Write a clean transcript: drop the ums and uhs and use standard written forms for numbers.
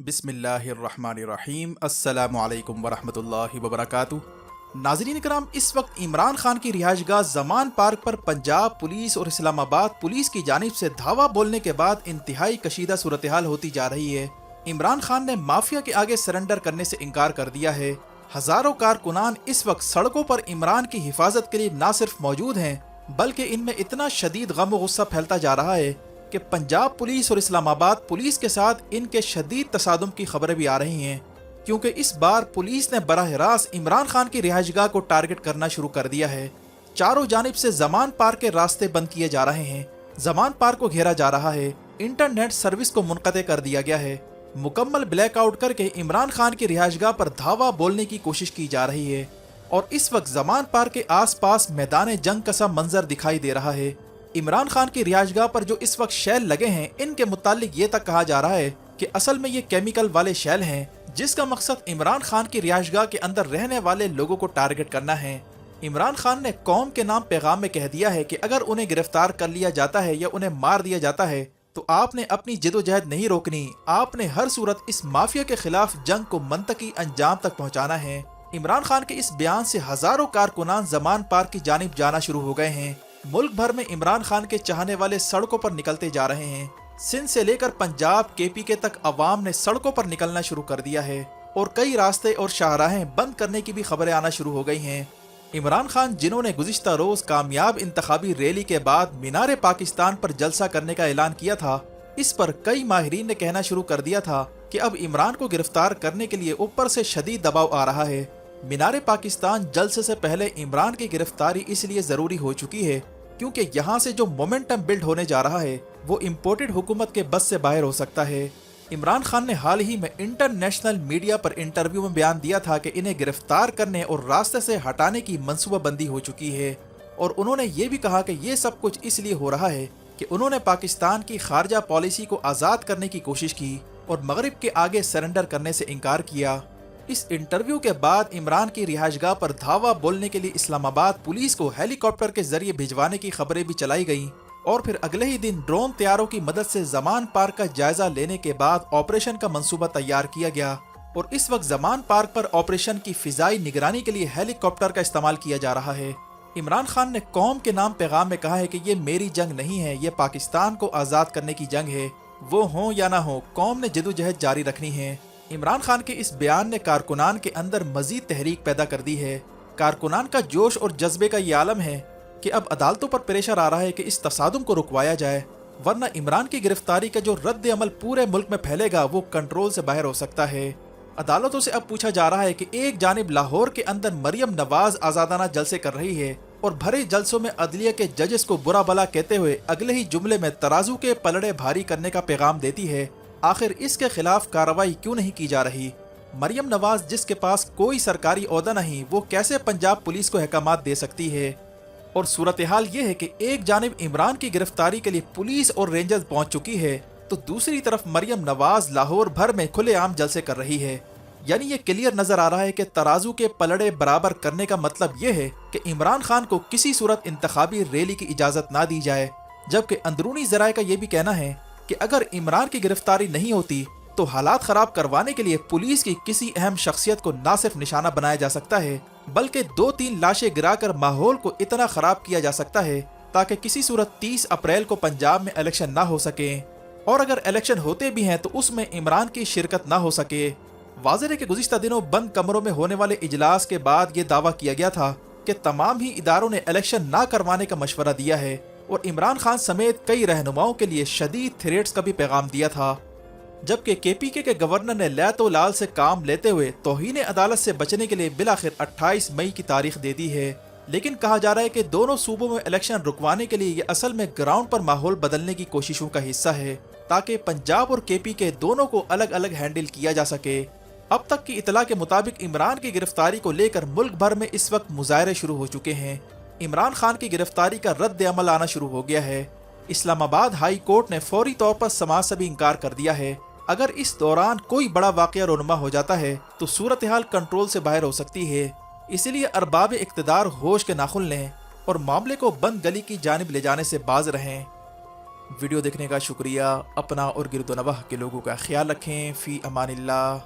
बिस्मिल्लाहिर्रहमानिर्रहीम। अस्सलामु अलैकुम वरहमतुल्लाहि वबरकातुहू। नाज़रीन कराम, इस वक्त इमरान खान की रिहाइशगाह ज़मान पार्क पर पंजाब पुलिस और इस्लामाबाद पुलिस की जानिब से धावा बोलने के बाद इंतहाई कशीदा सूरत हाल होती जा रही है। इमरान खान ने माफिया के आगे सरेंडर करने से इनकार कर दिया है। हजारों कारकुनान इस वक्त सड़कों पर इमरान की हिफाजत के लिए न सिर्फ मौजूद हैं, बल्कि इनमें इतना शदीद गम व गुस्सा फैलता जा रहा है कि पंजाब पुलिस और इस्लामाबाद पुलिस के साथ इनके शदीद तसादुम की खबरें भी आ रही हैं, क्योंकि इस बार पुलिस ने बराह रास्त इमरान खान की रिहाइशगाह को टारगेट करना शुरू कर दिया है। चारों जानिब से ज़मान पार्क के रास्ते बंद किए जा रहे हैं, ज़मान पार्क को घेरा जा रहा है, इंटरनेट सर्विस को मुनक़ते कर दिया गया है। मुकम्मल ब्लैकआउट करके इमरान खान की रिहाइशगाह पर धावा बोलने की कोशिश की जा रही है और इस वक्त ज़मान पार्क के आसपास मैदान जंग का सा मंजर दिखाई दे रहा है। इमरान खान की रिहाइशगाह पर जो इस वक्त शैल लगे हैं, इनके मुतालिक ये तक कहा जा रहा है कि असल में ये केमिकल वाले शैल हैं, जिसका मकसद इमरान खान की रिहाइशगाह के अंदर रहने वाले लोगों को टारगेट करना है। इमरान खान ने कौम के नाम पैगाम में कह दिया है कि अगर उन्हें गिरफ्तार कर लिया जाता है या उन्हें मार दिया जाता है तो आपने अपनी जिदोजहद नहीं रोकनी, आपने हर सूरत इस माफिया के खिलाफ जंग को मंतकी अंजाम तक पहुंचाना है। इमरान खान के इस बयान से हजारों कारकुनान ज़मान पार्क की जानिब जाना शुरू हो गए हैं। मुल्क भर में इमरान खान के चाहने वाले सड़कों पर निकलते जा रहे हैं। सिंध से लेकर पंजाब KPK तक अवाम ने सड़कों पर निकलना शुरू कर दिया है और कई रास्ते और शाहराहें बंद करने की भी खबरें आना शुरू हो गई हैं। इमरान खान, जिन्होंने गुज़िश्ता रोज कामयाब इंतखाबी रैली के बाद मीनार पाकिस्तान पर जलसा करने का ऐलान किया था, इस पर कई माहिरीन ने कहना शुरू कर दिया था कि अब इमरान को गिरफ्तार करने के लिए ऊपर से शदीद दबाव आ रहा है। मीनार पाकिस्तान जलसे से पहले इमरान की गिरफ्तारी इसलिए जरूरी हो चुकी है क्योंकि यहाँ से जो मोमेंटम बिल्ड होने जा रहा है वो इम्पोर्टेड हुकूमत के बस से बाहर हो सकता है। इमरान खान ने हाल ही में इंटरनेशनल मीडिया पर इंटरव्यू में बयान दिया था कि इन्हें गिरफ्तार करने और रास्ते से हटाने की मंसूबाबंदी हो चुकी है और उन्होंने ये भी कहा कि ये सब कुछ इसलिए हो रहा है कि उन्होंने पाकिस्तान की खारजा पॉलिसी को आज़ाद करने की कोशिश की और मगरिब के आगे सरेंडर करने से इनकार किया। इस इंटरव्यू के बाद इमरान की रिहाइशगाह पर धावा बोलने के लिए इस्लामाबाद पुलिस को हेलीकॉप्टर के जरिए भिजवाने की खबरें भी चलाई गईं और फिर अगले ही दिन ड्रोन तैयारों की मदद से ज़मान पार्क का जायजा लेने के बाद ऑपरेशन का मंसूबा तैयार किया गया और इस वक्त ज़मान पार्क पर ऑपरेशन की फिजाई निगरानी के लिए हेलीकॉप्टर का इस्तेमाल किया जा रहा है। इमरान खान ने कौम के नाम पैगाम में कहा है कि ये मेरी जंग नहीं है, ये पाकिस्तान को आज़ाद करने की जंग है। वो हो या ना हो, कौम ने जदोजहद जारी रखनी है। इमरान खान के इस बयान ने कारकुनान के अंदर मजीद तहरीक पैदा कर दी है। कारकुनान का जोश और जज्बे का ये आलम है कि अब अदालतों पर प्रेशर आ रहा है कि इस तसादुम को रुकवाया जाए, वरना इमरान की गिरफ्तारी का जो रद्द अमल पूरे मुल्क में फैलेगा वो कंट्रोल से बाहर हो सकता है। अदालतों से अब पूछा जा रहा है कि एक जानिब लाहौर के अंदर मरियम नवाज आज़ादाना जलसे कर रही है और भरे जलसों में अदलिया के जजेस को बुरा भला कहते हुए अगले ही जुमले में तराजू के पलड़े भारी करने का पैगाम देती है। आखिर इसके खिलाफ कार्रवाई क्यों नहीं की जा रही? मरियम नवाज, जिसके पास कोई सरकारी ओहदा नहीं, वो कैसे पंजाब पुलिस को अहकामात दे सकती है? और सूरत हाल ये है कि एक जानिब इमरान की गिरफ्तारी के लिए पुलिस और रेंजर्स पहुंच चुकी है तो दूसरी तरफ मरियम नवाज लाहौर भर में खुलेआम जलसे कर रही है। यानी ये क्लियर नजर आ रहा है कि तराजू के पलड़े बराबर करने का मतलब ये है कि इमरान खान को किसी सूरत इंतखाबी रैली की इजाजत ना दी जाए, जबकि अंदरूनी जराये का ये भी कहना है कि अगर इमरान की गिरफ्तारी नहीं होती तो हालात खराब करवाने के लिए पुलिस की किसी अहम शख्सियत को न सिर्फ निशाना बनाया जा सकता है बल्कि 2-3 लाशें गिराकर माहौल को इतना खराब किया जा सकता है ताकि किसी सूरत 30 अप्रैल को पंजाब में इलेक्शन ना हो सके और अगर इलेक्शन होते भी हैं तो उसमें इमरान की शिरकत ना हो सके। वाज़ेह है कि गुज़िश्ता दिनों बंद कमरों में होने वाले इजलास के बाद ये दावा किया गया था कि तमाम ही इदारों ने इलेक्शन ना करवाने का मशवरा दिया है और इमरान खान समेत कई रहनुमाओं के लिए शदीद थ्रेट्स का भी पैगाम दिया था, जबकि KPK के गवर्नर ने लैतो लाल से काम लेते हुए तौहीन अदालत से बचने के लिए बिलाखिर 28 मई की तारीख दे दी है। लेकिन कहा जा रहा है कि दोनों सूबों में इलेक्शन रुकवाने के लिए ये असल में ग्राउंड पर माहौल बदलने की कोशिशों का हिस्सा है ताकि पंजाब और KPK दोनों को अलग अलग हैंडल किया जा सके। अब तक की इतला के मुताबिक इमरान की गिरफ्तारी को लेकर मुल्क भर में इस वक्त मुजाहरे शुरू हो चुके हैं। इमरान खान की गिरफ्तारी का रद्द अमल आना शुरू हो गया है। इस्लामाबाद हाई कोर्ट ने फौरी तौर पर समाज से भी इनकार कर दिया है। अगर इस दौरान कोई बड़ा वाकया रोनुमा हो जाता है तो सूरत हाल कंट्रोल से बाहर हो सकती है। इसलिए अरबाब इक़्तिदार होश के नाखुन लें और मामले को बंद गली की जानिब ले जाने से बाज रहें। ویڈیو دیکھنے کا شکریہ. اپنا اور گرد و نواح کے لوگوں کا خیال رکھیں. فی امان اللہ.